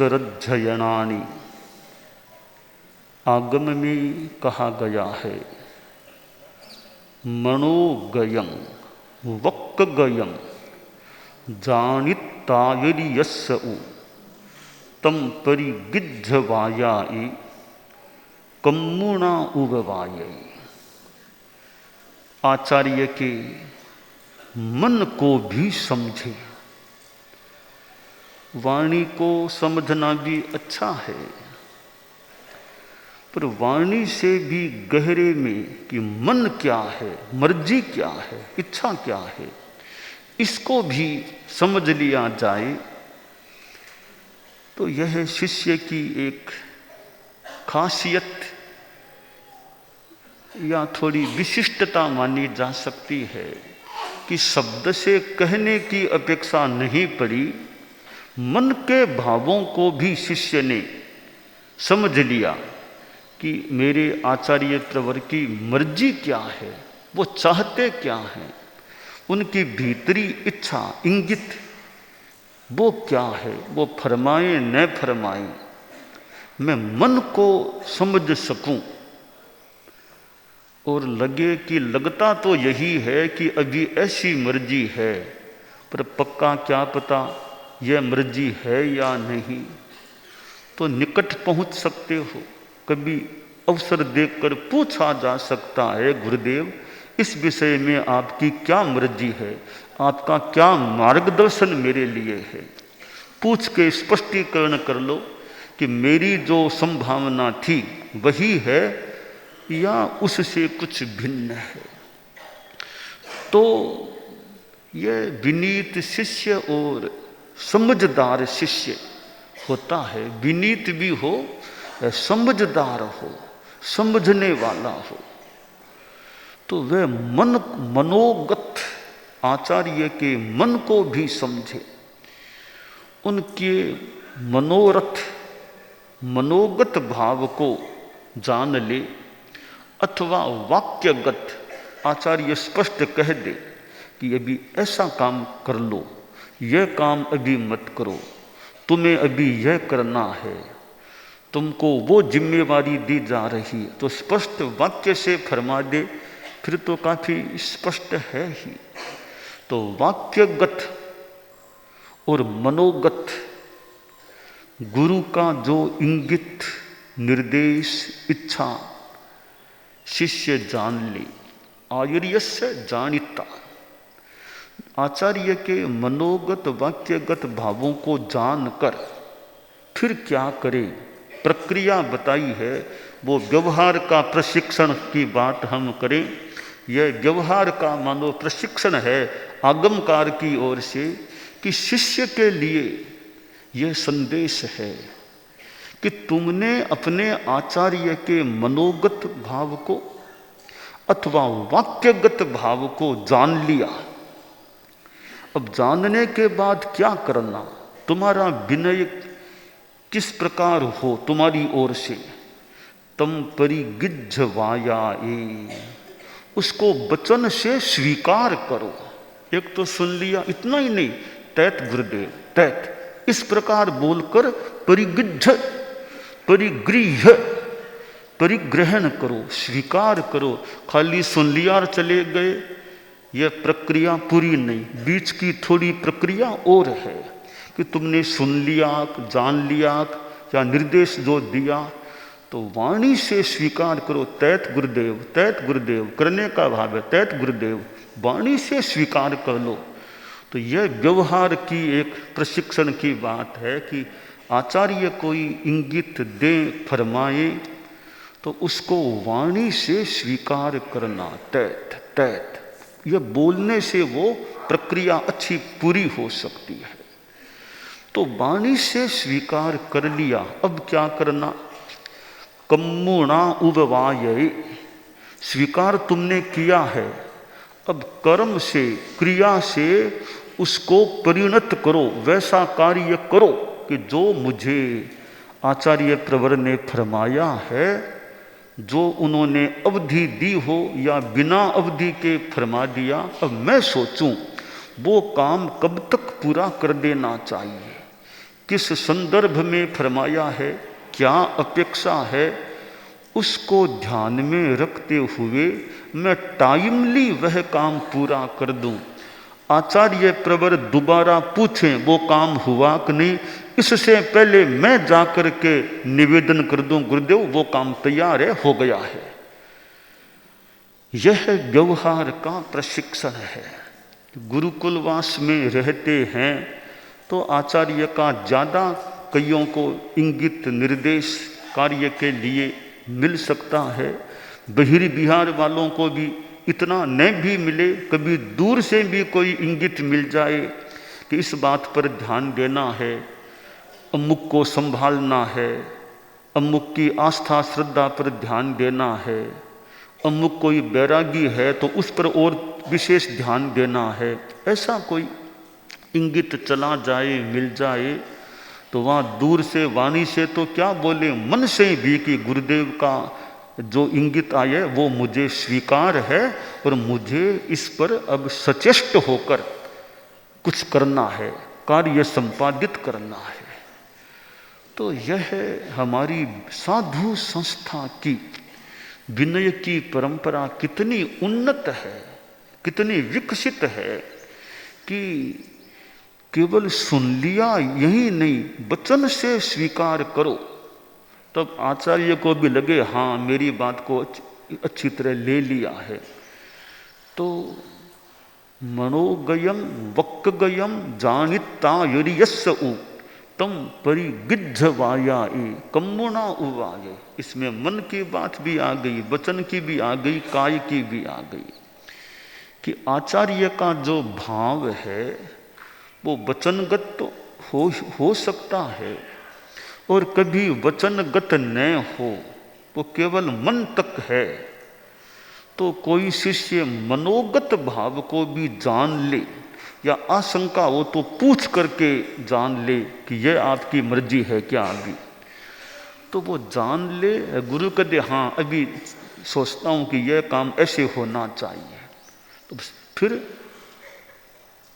उत्तरध्ययनानि, आगम में कहा गया है मनोगयं वक्कगयं जानित्तायरियस्सउ तम परिगिद्धवायायि कम्मुणा उगवाययि। आचार्य के मन को भी समझे। वाणी को समझना भी अच्छा है, पर वाणी से भी गहरे में कि मन क्या है, मर्जी क्या है, इच्छा क्या है, इसको भी समझ लिया जाए तो यह शिष्य की एक खासियत या थोड़ी विशिष्टता मानी जा सकती है कि शब्द से कहने की अपेक्षा नहीं पड़ी, मन के भावों को भी शिष्य ने समझ लिया कि मेरे आचार्य प्रवर की मर्जी क्या है, वो चाहते क्या हैं, उनकी भीतरी इच्छा इंगित वो क्या है, वो फरमाए न फरमाए, मैं मन को समझ सकूं। और लगे कि लगता तो यही है कि अभी ऐसी मर्जी है, पर पक्का क्या पता यह मर्जी है या नहीं, तो निकट पहुंच सकते हो। कभी अवसर देखकर पूछा जा सकता है, गुरुदेव इस विषय में आपकी क्या मर्जी है, आपका क्या मार्गदर्शन मेरे लिए है। पूछ के स्पष्टीकरण कर लो कि मेरी जो संभावना थी वही है या उससे कुछ भिन्न है। तो यह विनीत शिष्य और समझदार शिष्य होता है। विनीत भी हो, समझदार हो, समझने वाला हो, तो वह मनोगत आचार्य के मन को भी समझे, उनके मनोरथ मनोगत भाव को जान ले, अथवा वाक्यगत आचार्य स्पष्ट कह दे कि अभी ऐसा काम कर लो, यह काम अभी मत करो, तुम्हें अभी यह करना है, तुमको वो जिम्मेवारी दी जा रही है, तो स्पष्ट वाक्य से फरमा दे, फिर तो काफी स्पष्ट है ही। तो वाक्यगत और मनोगत गुरु का जो इंगित निर्देश इच्छा शिष्य जान ले, आयुर्यस्य जानिता। आचार्य के मनोगत वाक्यगत भावों को जानकर फिर क्या करे, प्रक्रिया बताई है। वो व्यवहार का प्रशिक्षण की बात हम करें, यह व्यवहार का मानो प्रशिक्षण है आगमकार की ओर से कि शिष्य के लिए यह संदेश है कि तुमने अपने आचार्य के मनोगत भाव को अथवा वाक्यगत भाव को जान लिया। अब जानने के बाद क्या करना, तुम्हारा विनय किस प्रकार हो तुम्हारी ओर से, तम परिगिद्धवायाये, उसको वचन से स्वीकार करो। एक तो सुन लिया, इतना ही नहीं, तैत गुरुदेव तैत, इस प्रकार बोलकर परिगिद्ध परिगृह्य परिग्रहण करो, स्वीकार करो। खाली सुन लिया और चले गए, यह प्रक्रिया पूरी नहीं, बीच की थोड़ी प्रक्रिया और है कि तुमने सुन लिया, जान लिया या निर्देश जो दिया, तो वाणी से स्वीकार करो। तैत गुरुदेव करने का भाव है, तैत गुरुदेव, वाणी से स्वीकार कर लो। तो यह व्यवहार की एक प्रशिक्षण की बात है कि आचार्य कोई इंगित दे फरमाए तो उसको वाणी से स्वीकार करना। तैत तैत, यह बोलने से वो प्रक्रिया अच्छी पूरी हो सकती है। तो वाणी से स्वीकार कर लिया, अब क्या करना, कम्मुणा उबवाये, स्वीकार तुमने किया है, अब कर्म से क्रिया से उसको परिणत करो, वैसा कार्य करो कि जो मुझे आचार्य प्रवर ने फरमाया है, जो उन्होंने अवधि दी हो या बिना अवधि के फरमा दिया, अब मैं सोचूं वो काम कब तक पूरा कर देना चाहिए, किस संदर्भ में फरमाया है, क्या अपेक्षा है, उसको ध्यान में रखते हुए मैं टाइमली वह काम पूरा कर दूं। आचार्य प्रवर दोबारा पूछें वो काम हुआ कि नहीं, इससे पहले मैं जाकर के निवेदन कर दूं गुरुदेव वो काम तैयार है, हो गया है। यह व्यवहार का प्रशिक्षण है। गुरुकुलवास में रहते हैं तो आचार्य का ज़्यादा कईयों को इंगित निर्देश कार्य के लिए मिल सकता है। बहिर्बिहार वालों को भी इतना न भी मिले, कभी दूर से भी कोई इंगित मिल जाए कि इस बात पर ध्यान देना है, अमुक को संभालना है, अमुक की आस्था श्रद्धा पर ध्यान देना है, अमुक कोई बैरागी है तो उस पर और विशेष ध्यान देना है, ऐसा कोई इंगित चला जाए मिल जाए तो वहाँ दूर से वाणी से तो क्या बोले, मन से भी कि गुरुदेव का जो इंगित आए वो मुझे स्वीकार है और मुझे इस पर अब सचेष्ट होकर कुछ करना है, कार्य संपादित करना है। तो यह हमारी साधु संस्था की विनय की परंपरा कितनी उन्नत है, कितनी विकसित है कि केवल सुन लिया यही नहीं, वचन से स्वीकार करो। तब आचार्य को भी लगे हाँ मेरी बात को अच्छी तरह ले लिया है। तो मनोगयम वक्गयम जानिता युरियस्स उ तम परिगिद्धवायाए कम्मुना उवाये। इसमें मन की बात भी आ गई, वचन की भी आ गई, काय की भी आ गई कि आचार्य का जो भाव है वो वचनगत तो हो सकता है और कभी वचनगत न हो, वो केवल मन तक है। तो कोई शिष्य मनोगत भाव को भी जान ले या आशंका हो तो पूछ करके जान ले कि यह आपकी मर्जी है क्या अभी, तो वो जान ले। गुरु कह दे हाँ अभी सोचता हूँ कि यह काम ऐसे होना चाहिए, तो फिर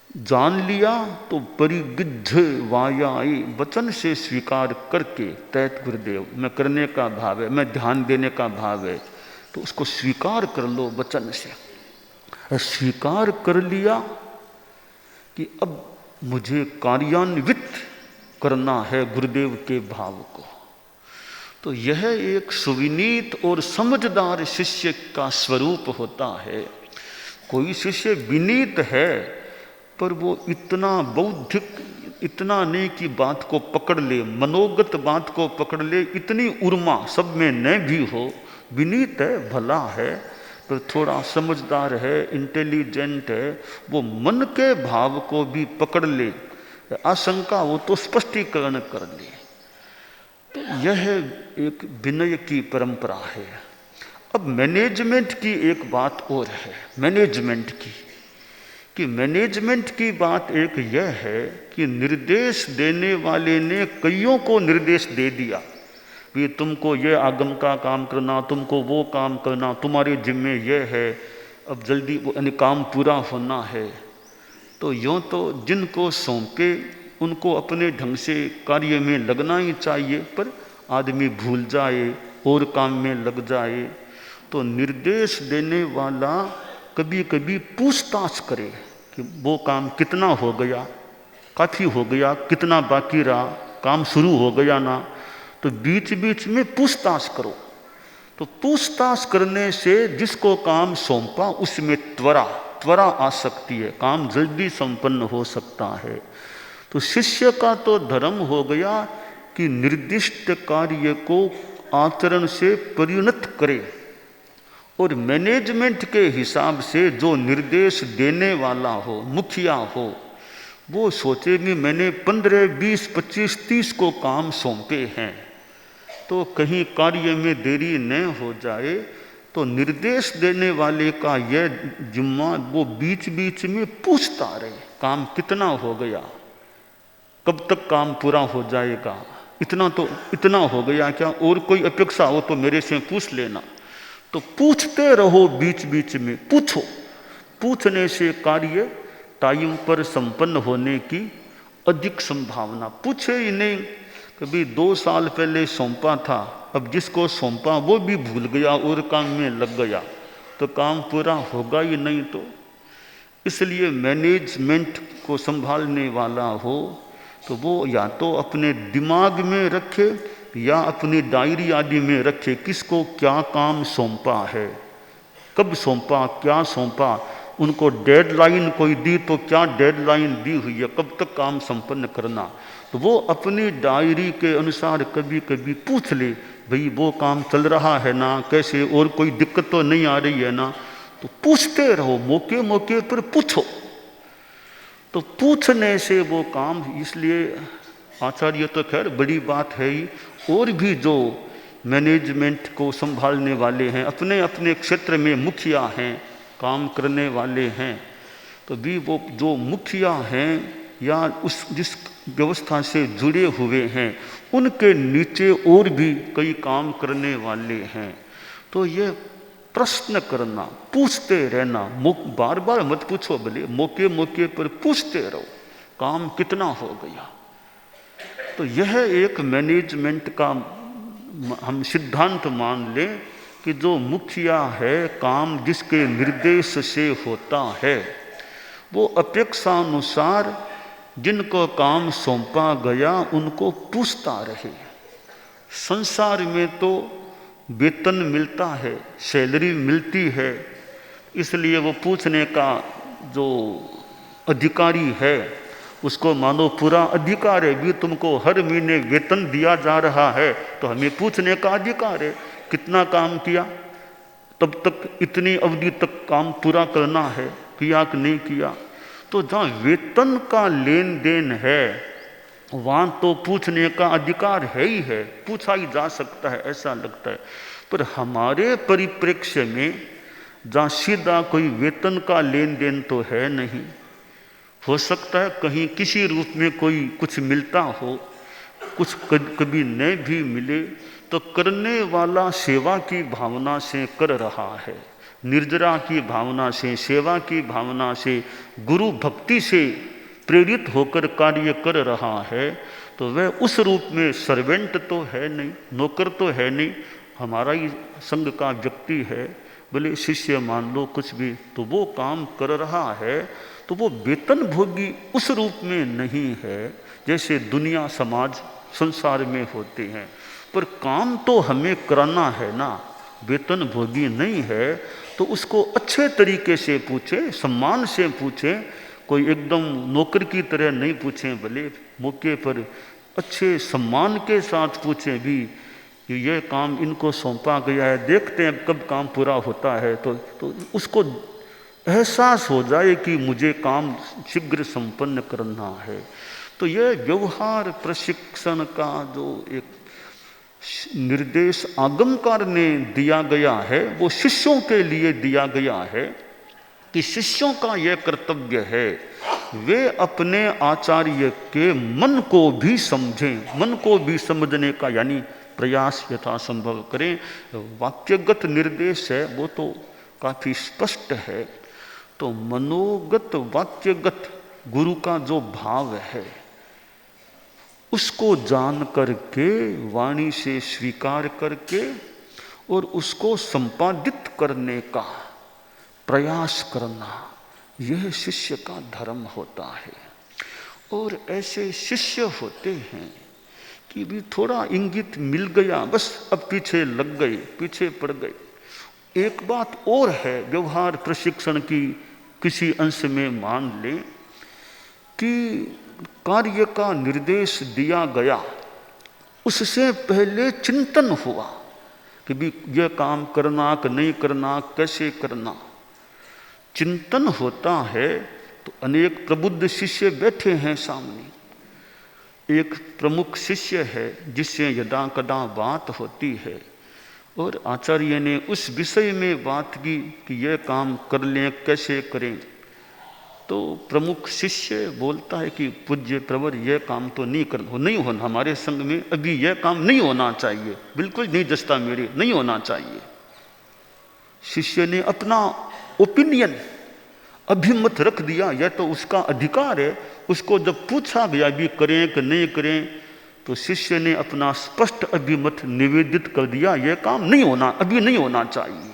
जान लिया तो परिगिद्ध वायाई, वचन से स्वीकार करके तैत गुरुदेव मैं करने का भाव है, मैं ध्यान देने का भाव है, तो उसको स्वीकार कर लो वचन से। स्वीकार कर लिया कि अब मुझे कार्यान्वित करना है गुरुदेव के भाव को, तो यह एक सुविनीत और समझदार शिष्य का स्वरूप होता है। कोई शिष्य विनीत है पर वो इतना बौद्धिक, इतना नहीं कि बात को पकड़ ले, मनोगत बात को पकड़ ले, इतनी उर्मा सब में न भी हो, विनीत है, भला है, पर थोड़ा समझदार है, इंटेलिजेंट है, वो मन के भाव को भी पकड़ ले, आशंका हो तो स्पष्टीकरण कर ले। तो यह एक विनय की परंपरा है। अब मैनेजमेंट की एक बात और है, मैनेजमेंट की, कि मैनेजमेंट की बात एक यह है कि निर्देश देने वाले ने कईयों को निर्देश दे दिया कि तुमको ये आगम का काम करना, तुमको वो काम करना, तुम्हारे जिम्मे ये है, अब जल्दी वो काम पूरा होना है। तो यूँ तो जिनको सौंपे उनको अपने ढंग से कार्य में लगना ही चाहिए, पर आदमी भूल जाए और काम में लग जाए, तो निर्देश देने वाला कभी कभी पूछताछ करे कि वो काम कितना हो गया, काफ़ी हो गया, कितना बाकी रहा, काम शुरू हो गया ना, तो बीच बीच में पूछताछ करो। तो पूछताछ करने से जिसको काम सौंपा उसमें त्वरा आ सकती है, काम जल्दी संपन्न हो सकता है। तो शिष्य का तो धर्म हो गया कि निर्दिष्ट कार्य को आचरण से परिणत करे, और मैनेजमेंट के हिसाब से जो निर्देश देने वाला हो, मुखिया हो, वो सोचे भी मैंने 15, 20, 25, 30 को काम सौंपे हैं, तो कहीं कार्य में देरी न हो जाए, तो निर्देश देने वाले का यह जिम्मा वो बीच बीच में पूछता रहे, काम कितना हो गया, कब तक काम पूरा हो जाएगा, इतना हो गया क्या, और कोई अपेक्षा हो तो मेरे से पूछ लेना। तो पूछते रहो, बीच बीच में पूछो। पूछने से कार्य टाइम पर संपन्न होने की अधिक संभावना, पूछे ही नहीं। कभी 2 साल पहले सौंपा था, अब जिसको सौंपा वो भी भूल गया और काम में लग गया, तो काम पूरा होगा ही नहीं। तो इसलिए मैनेजमेंट को संभालने वाला हो तो वो या तो अपने दिमाग में रखे या अपनी डायरी आदि में रखे किसको क्या काम सौंपा है, कब सौंपा, क्या सौंपा, उनको डेडलाइन कोई दी तो क्या डेडलाइन दी हुई है, कब तक काम संपन्न करना। तो वो अपनी डायरी के अनुसार कभी कभी पूछ ले, भाई वो काम चल रहा है ना, कैसे, और कोई दिक्कत तो नहीं आ रही है ना। तो पूछते रहो, मौके मौके पर पूछो। तो पूछने से वो काम, इसलिए आचार्य तो खैर बड़ी बात है ही, और भी जो मैनेजमेंट को संभालने वाले हैं, अपने अपने क्षेत्र में मुखिया हैं, काम करने वाले हैं, तो भी वो जो मुखिया हैं या उस जिस व्यवस्था से जुड़े हुए हैं, उनके नीचे और भी कई काम करने वाले हैं। तो ये प्रश्न करना, पूछते रहना, बार बार मत पूछो, भले मौके मौके पर पूछते रहो काम कितना हो गया। तो यह एक मैनेजमेंट का हम सिद्धांत मान लें कि जो मुखिया है, काम जिसके निर्देश से होता है, वो अपेक्षानुसार जिनको काम सौंपा गया उनको पूछता रहे। संसार में तो वेतन मिलता है, सैलरी मिलती है, इसलिए वो पूछने का जो अधिकारी है उसको मानो पूरा अधिकार है, भी तुमको हर महीने वेतन दिया जा रहा है तो हमें पूछने का अधिकार है, कितना काम किया, तब तक इतनी अवधि तक काम पूरा करना है, किया कि नहीं किया। तो जहाँ वेतन का लेन देन है वहाँ तो पूछने का अधिकार है ही है, पूछा ही जा सकता है, ऐसा लगता है। पर हमारे परिप्रेक्ष्य में जहाँ सीधा कोई वेतन का लेन देन तो है नहीं, हो सकता है कहीं किसी रूप में कोई कुछ मिलता हो, कुछ कभी न भी मिले, तो करने वाला सेवा की भावना से कर रहा है, निर्जरा की भावना से, सेवा की भावना से, गुरु भक्ति से प्रेरित होकर कार्य कर रहा है, तो वह उस रूप में सर्वेंट तो है नहीं, नौकर तो है नहीं, हमारा ही संग का व्यक्ति है, भले शिष्य मान लो कुछ भी, तो वो काम कर रहा है। तो वो वेतन भोगी उस रूप में नहीं है जैसे दुनिया समाज संसार में होते हैं, पर काम तो हमें कराना है ना, वेतन भोगी नहीं है। तो उसको अच्छे तरीके से पूछे, सम्मान से पूछे, कोई एकदम नौकर की तरह नहीं पूछें, भले मौके पर अच्छे सम्मान के साथ पूछें भी कि यह काम इनको सौंपा गया है, देखते हैं कब काम पूरा होता है। तो उसको एहसास हो जाए कि मुझे काम शीघ्र संपन्न करना है। तो यह व्यवहार प्रशिक्षण का जो एक निर्देश आगमकार ने दिया गया है, वो शिष्यों के लिए दिया गया है कि शिष्यों का यह कर्तव्य है वे अपने आचार्य के मन को भी समझें, मन को भी समझने का यानी प्रयास यथासंभव करें। वाक्यगत निर्देश है वो तो काफ़ी स्पष्ट है, तो मनोगत वाक्यगत गुरु का जो भाव है उसको जान करके, वाणी से स्वीकार करके और उसको संपादित करने का प्रयास करना, यह शिष्य का धर्म होता है। और ऐसे शिष्य होते हैं कि भी थोड़ा इंगित मिल गया, बस अब पीछे लग गए, पीछे पड़ गए। एक बात और है व्यवहार प्रशिक्षण की, किसी अंश में मान लें कि कार्य का निर्देश दिया गया, उससे पहले चिंतन हुआ कि भी यह काम करना कि नहीं करना, कैसे करना, चिंतन होता है। तो अनेक प्रबुद्ध शिष्य बैठे हैं सामने, एक प्रमुख शिष्य है जिससे यदा कदा बात होती है और आचार्य ने उस विषय में बात की कि यह काम कर लें, कैसे करें। तो प्रमुख शिष्य बोलता है कि पूज्य प्रवर यह काम तो नहीं होना हमारे संग में, अभी यह काम नहीं होना चाहिए, बिल्कुल नहीं जचता मेरे, नहीं होना चाहिए। शिष्य ने अपना ओपिनियन, अभिमत रख दिया, यह तो उसका अधिकार है। उसको जब पूछा गया भी करें कि नहीं करें, तो शिष्य ने अपना स्पष्ट अभिमत निवेदित कर दिया, यह काम नहीं होना, अभी नहीं होना चाहिए।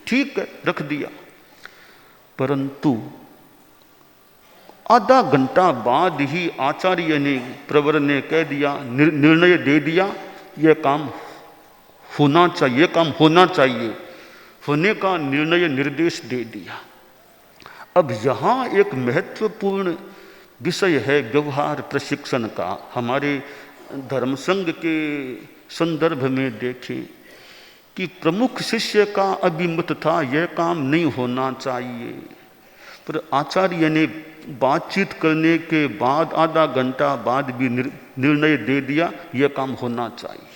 ठीक है, रख दिया। परंतु आधा घंटा बाद ही आचार्य ने, प्रवर ने कह दिया, निर्णय दे दिया, यह काम होना चाहिए, काम होना चाहिए, होने का निर्णय निर्देश दे दिया। अब यहाँ एक महत्वपूर्ण विषय है व्यवहार प्रशिक्षण का। हमारे धर्म संघ के संदर्भ में देखें कि प्रमुख शिष्य का अभिमत था, यह काम नहीं होना चाहिए, पर आचार्य ने बातचीत करने के बाद आधा घंटा बाद भी निर्णय दे दिया, यह काम होना चाहिए।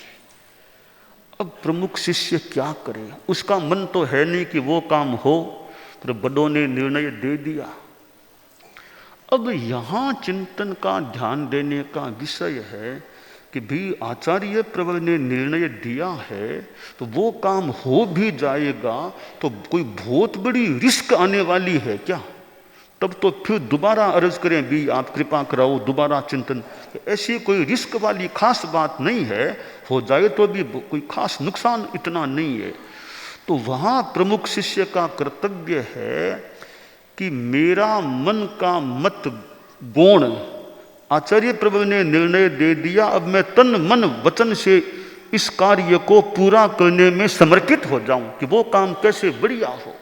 अब प्रमुख शिष्य क्या करे? उसका मन तो है नहीं कि वो काम हो, पर बड़ों ने निर्णय दे दिया। अब यहाँ चिंतन का ध्यान देने का विषय है कि भी आचार्य प्रवर ने निर्णय दिया है, तो वो काम हो भी जाएगा तो कोई बहुत बड़ी रिस्क आने वाली है क्या? तब तो फिर दोबारा अर्ज करें भी आप कृपा कराओ, दोबारा चिंतन। ऐसी कोई रिस्क वाली खास बात नहीं है, हो जाए तो भी कोई खास नुकसान इतना नहीं है। तो वहाँ प्रमुख शिष्य का कर्तव्य है कि मेरा मन का मत गौण, आचार्य प्रभु ने निर्णय दे दिया, अब मैं तन मन वचन से इस कार्य को पूरा करने में समर्पित हो जाऊं कि वो काम कैसे बढ़िया हो।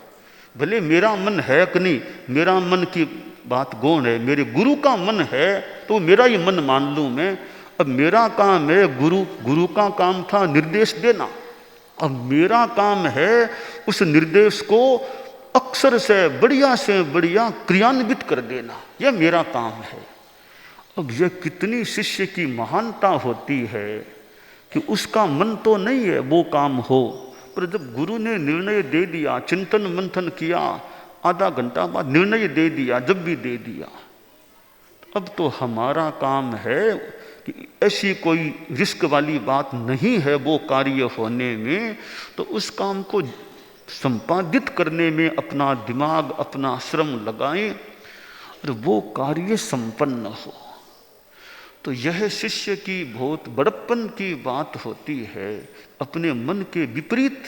भले मेरा मन है कि नहीं, मेरा मन की बात गौण है, मेरे गुरु का मन है तो मेरा ही मन मान लूं मैं। अब मेरा काम है, गुरु का काम था निर्देश देना, अब मेरा काम है उस निर्देश को अक्षर से बढ़िया क्रियान्वित कर देना, यह मेरा काम है। अब यह कितनी शिष्य की महानता होती है कि उसका मन तो नहीं है वो काम हो, पर जब गुरु ने निर्णय दे दिया, चिंतन मंथन किया, आधा घंटा बाद निर्णय दे दिया, जब भी दे दिया, अब तो हमारा काम है कि ऐसी कोई रिस्क वाली बात नहीं है वो कार्य होने में, तो उस काम को संपादित करने में अपना दिमाग, अपना श्रम लगाएं और वो कार्य संपन्न हो। तो यह शिष्य की बहुत बड़प्पन की बात होती है। अपने मन के विपरीत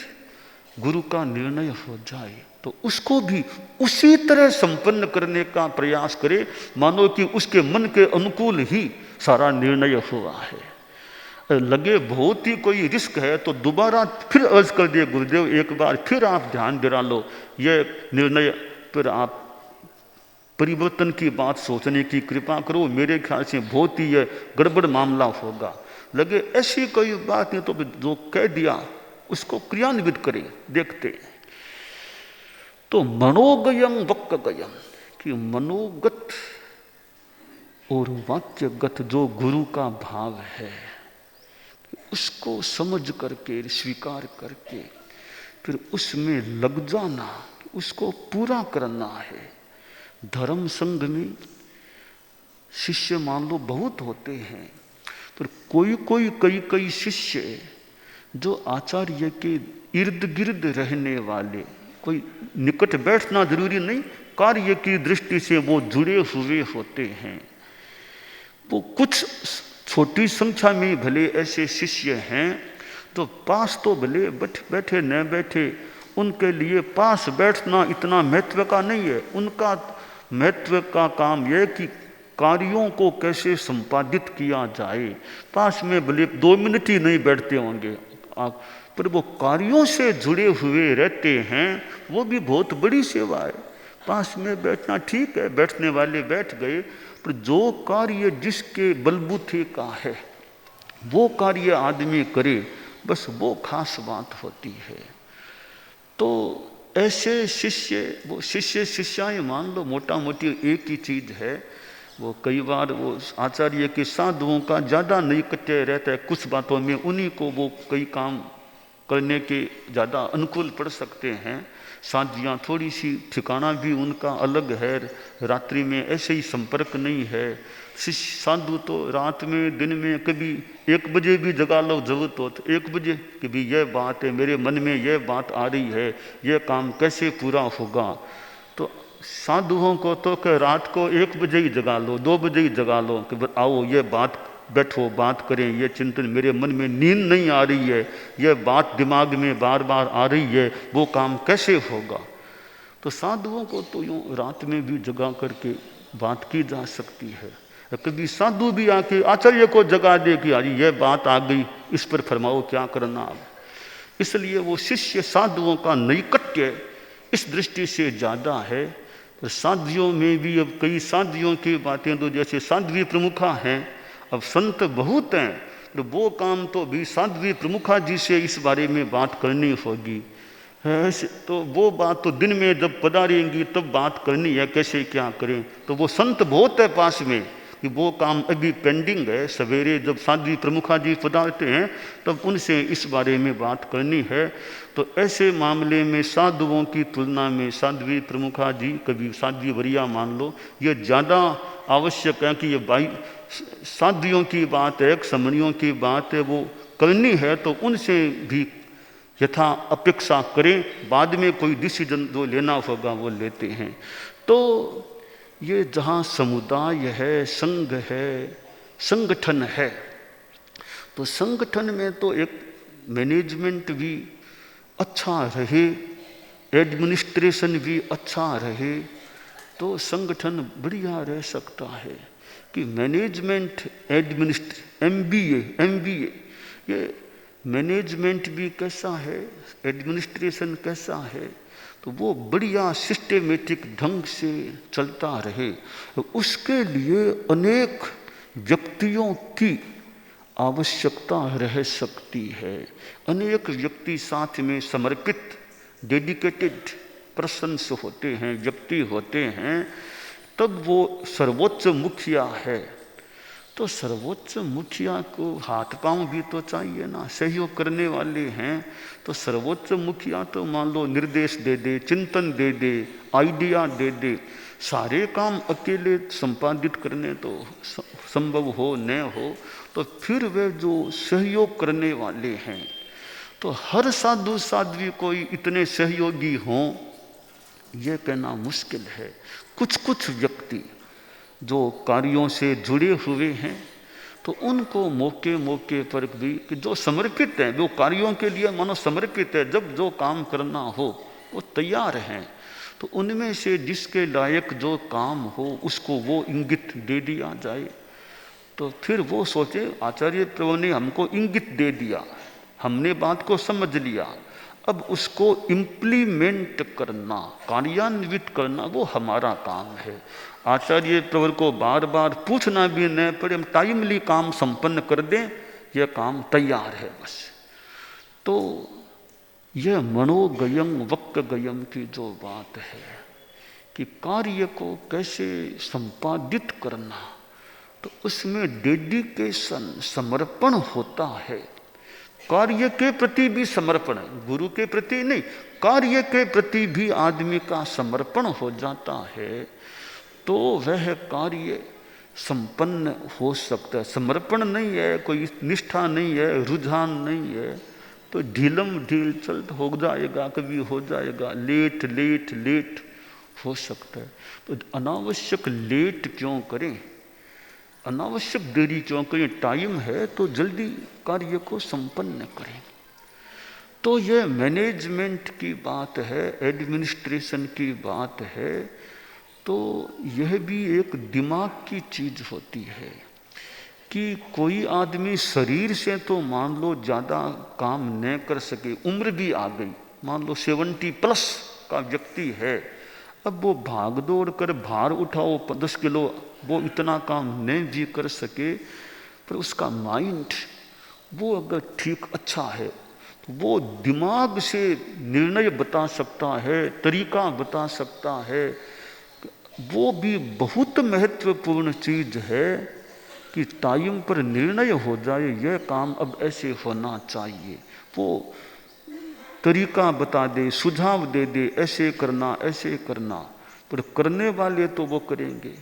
गुरु का निर्णय हो जाए तो उसको भी उसी तरह संपन्न करने का प्रयास करे, मानो कि उसके मन के अनुकूल ही सारा निर्णय हुआ है। लगे बहुत ही कोई रिस्क है तो दोबारा फिर अर्ज कर दिए, गुरुदेव एक बार फिर आप ध्यान दिला लो, यह निर्णय पर आप परिवर्तन की बात सोचने की कृपा करो, मेरे ख्याल से बहुत ही यह गड़बड़ मामला होगा। लगे ऐसी कोई बात नहीं तो जो कह दिया उसको क्रियान्वित करें, देखते हैं। तो मनोगयम वक्कगयम, कि मनोगत और वाक्यगत जो गुरु का भाव है उसको समझ करके, स्वीकार करके फिर उसमें लग जाना, उसको पूरा करना है। धर्म संघ में शिष्य मान लो बहुत होते हैं, पर कई शिष्य जो आचार्य के इर्द गिर्द रहने वाले, कोई निकट बैठना जरूरी नहीं, कार्य की दृष्टि से वो जुड़े हुए होते हैं। वो कुछ छोटी संख्या में भले ऐसे शिष्य हैं तो पास तो भले बैठे न बैठे, उनके लिए पास बैठना इतना महत्व का नहीं है। उनका महत्व का काम यह कि कार्यों को कैसे संपादित किया जाए। पास में भले 2 मिनट ही नहीं बैठते होंगे पर वो कार्यों से जुड़े हुए रहते हैं, वो भी बहुत बड़ी सेवा है। पास में बैठना ठीक है, बैठने वाले बैठ गए, पर जो कार्य जिसके बलबूते का है वो कार्य आदमी करे, बस वो खास बात होती है। तो ऐसे शिष्य, वो शिष्याएं मान लो मोटा मोटी एक ही चीज है। वो कई बार वो आचार्य के साधुओं का ज़्यादा नैकट्य रहता है, कुछ बातों में उन्हीं को वो कई काम करने के ज़्यादा अनुकूल पड़ सकते हैं। साधियाँ थोड़ी सी ठिकाना भी उनका अलग है, रात्रि में ऐसे ही संपर्क नहीं है। शिष्य साधु तो रात में दिन में कभी 1 बजे भी जगा लो जरूरत हो तो 1 बजे कि भी यह बात है, मेरे मन में यह बात आ रही है, यह काम कैसे पूरा होगा। तो साधुओं को तो कि रात को 1 बजे ही जगा लो, 2 बजे ही जगा लो कि आओ ये बात, बैठो बात करें, ये चिंतन, मेरे मन में नींद नहीं आ रही है, ये बात दिमाग में बार बार आ रही है, वो काम कैसे होगा। तो साधुओं को तो यूँ रात में भी जगा करके बात की जा सकती है। कभी साधु भी आके आचार्य को जगा दे कि आज ये बात आ गई, इस पर फरमाओ क्या करना अब। इसलिए वो शिष्य साधुओं का नैकट्य इस दृष्टि से ज़्यादा है। तो साध्वियों में भी अब कई साध्वियों की बातें, तो जैसे साध्वी प्रमुखा हैं, अब संत बहुत हैं, तो वो काम तो भी साध्वी प्रमुखा जी से इस बारे में बात करनी होगी। तो वो बात तो दिन में जब पधारेंगी तब बात करनी है, कैसे क्या करें। तो वो संत बहुत है पास में कि वो काम अभी पेंडिंग है। सवेरे जब साध्वी प्रमुखा जी पधारते हैं तब उनसे इस बारे में बात करनी है। तो ऐसे मामले में साधुओं की तुलना में साध्वी प्रमुखा जी, कभी साध्वी वरिया मान लो, ये ज़्यादा आवश्यक है कि ये भाई साध्वियों की बात है, समणियों की बात है, वो करनी है तो उनसे भी यथा अपेक्षा करें। बाद में कोई डिसीजन जो लेना होगा वो लेते हैं। तो ये जहाँ समुदाय है, संघ है, संगठन है, तो संगठन में तो एक मैनेजमेंट भी अच्छा रहे, एडमिनिस्ट्रेशन भी अच्छा रहे, तो संगठन बढ़िया रह सकता है। कि मैनेजमेंट MBA ये मैनेजमेंट भी कैसा है, एडमिनिस्ट्रेशन कैसा है, तो वो बढ़िया सिस्टेमेटिक ढंग से चलता रहे। तो उसके लिए अनेक व्यक्तियों की आवश्यकता रह सकती है। अनेक व्यक्ति साथ में समर्पित डेडिकेटेड पर्सन्स होते हैं, व्यक्ति होते हैं, तब वो सर्वोच्च मुखिया है। तो सर्वोच्च मुखिया को हाथ पांव भी तो चाहिए ना, सहयोग करने वाले हैं। तो सर्वोच्च मुखिया तो मान लो निर्देश दे दे, चिंतन दे दे, आइडिया दे दे, सारे काम अकेले संपादित करने तो संभव हो न हो, तो फिर वे जो सहयोग करने वाले हैं, तो हर साधु साध्वी कोई इतने सहयोगी हों ये कहना मुश्किल है। कुछ कुछ व्यक्ति जो कार्यों से जुड़े हुए हैं तो उनको मौके मौके पर भी, कि जो समर्पित हैं, जो कार्यों के लिए मानो समर्पित है, जब जो काम करना हो वो तैयार हैं, तो उनमें से जिसके लायक जो काम हो उसको वो इंगित दे दिया जाए। तो फिर वो सोचे आचार्य प्रभु ने हमको इंगित दे दिया, हमने बात को समझ लिया, अब उसको इम्प्लीमेंट करना, कार्यान्वित करना वो हमारा काम है। आचार्य प्रवर को बार बार पूछना भी न पड़े, हम टाइमली काम संपन्न कर दें, यह काम तैयार है बस। तो यह मनोगयम वक्कगयम की जो बात है कि कार्य को कैसे संपादित करना, तो उसमें डेडिकेशन, समर्पण होता है। कार्य के प्रति भी समर्पण, गुरु के प्रति नहीं, कार्य के प्रति भी आदमी का समर्पण हो जाता है, तो वह कार्य संपन्न हो सकता है। समर्पण नहीं है, कोई निष्ठा नहीं है, रुझान नहीं है, तो ढीलम ढील चल हो जाएगा, कभी हो जाएगा, लेट लेट लेट हो सकता है। तो अनावश्यक लेट क्यों करें, अनावश्यक देरी क्यों करें, टाइम है तो जल्दी कार्य को संपन्न करें। तो यह मैनेजमेंट की बात है, एडमिनिस्ट्रेशन की बात है। तो यह भी एक दिमाग की चीज होती है कि कोई आदमी शरीर से तो मान लो ज़्यादा काम न कर सके, उम्र भी आ गई, मान लो 70+ का व्यक्ति है, अब वो भाग दौड़ कर भार उठाओ 10 किलो, वो इतना काम नहीं भी कर सके, पर उसका माइंड वो अगर ठीक अच्छा है तो वो दिमाग से निर्णय बता सकता है, तरीका बता सकता है। वो भी बहुत महत्वपूर्ण चीज है कि टाइम पर निर्णय हो जाए, यह काम अब ऐसे होना चाहिए, वो तरीका बता दे, सुझाव दे दे, ऐसे करना ऐसे करना, पर करने वाले तो वो करेंगे।